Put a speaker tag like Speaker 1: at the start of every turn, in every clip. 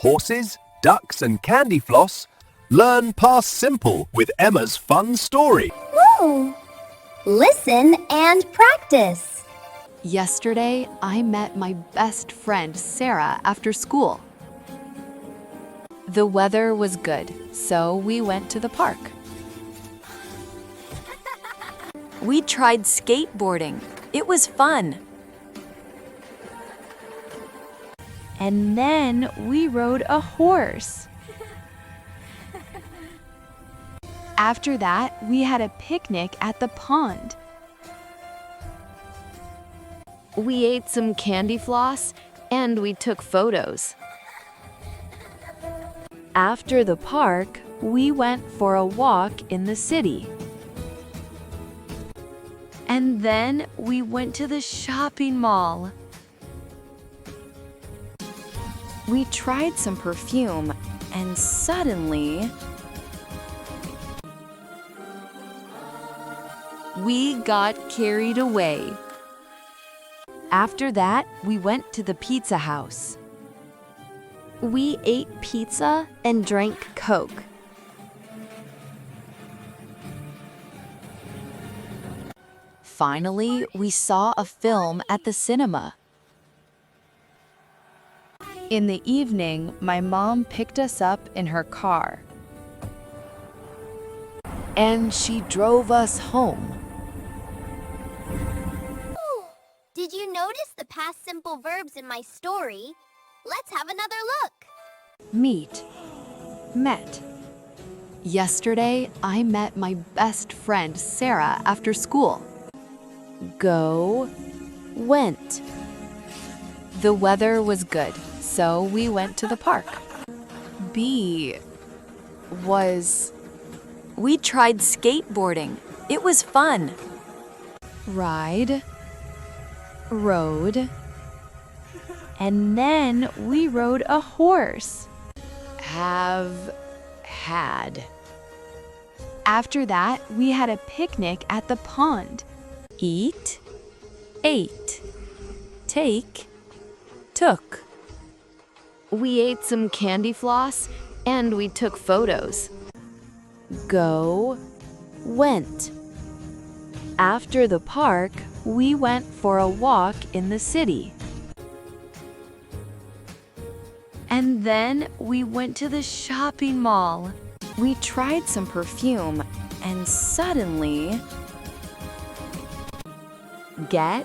Speaker 1: horses, ducks, and candy floss, learn past simple with Emma's fun story.
Speaker 2: Woo! Listen and practice.
Speaker 3: Yesterday, I met my best friend Sarah after school. The weather was good, so we went to the park. We tried skateboarding. It was fun. And then we rode a horse. After that, we had a picnic at the pond. We ate some candy floss and we took photos. After the park, we went for a walk in the city. And then we went to the shopping mall. We tried some perfume and suddenly we got carried away. After that, we went to the pizza house. We ate pizza and drank Coke. Finally, we saw a film at the cinema. In the evening, my mom picked us up in her car. And she drove us home.
Speaker 2: Did you notice the past simple verbs in my story? Let's have another look.
Speaker 3: Meet. Met. Yesterday, I met my best friend Sarah after school. Go. Went. The weather was good, so we went to the park. Be. Was. We tried skateboarding. It was fun. Ride. Rode. And then we rode a horse. Have. Had. After that, we had a picnic at the pond. Eat. Ate. Take. Took. We ate some candy floss and we took photos. Go. Went. After the park, we went for a walk in the city. And then we went to the shopping mall. We tried some perfume and suddenly got.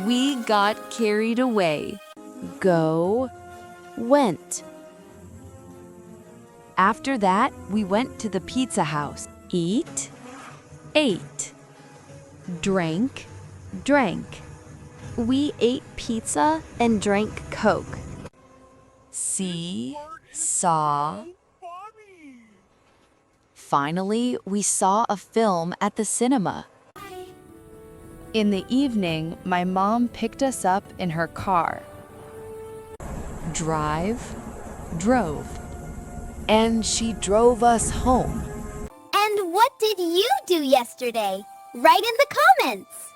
Speaker 3: We got carried away. Go. Went. After that, we went to the pizza house. Eat. Ate. Drank. We ate pizza and drank Coke. See. Saw. Finally, we saw a film at the cinema. In the evening, my mom picked us up in her car. Drove. And she drove us home.
Speaker 2: And what did you do yesterday? Write in the comments.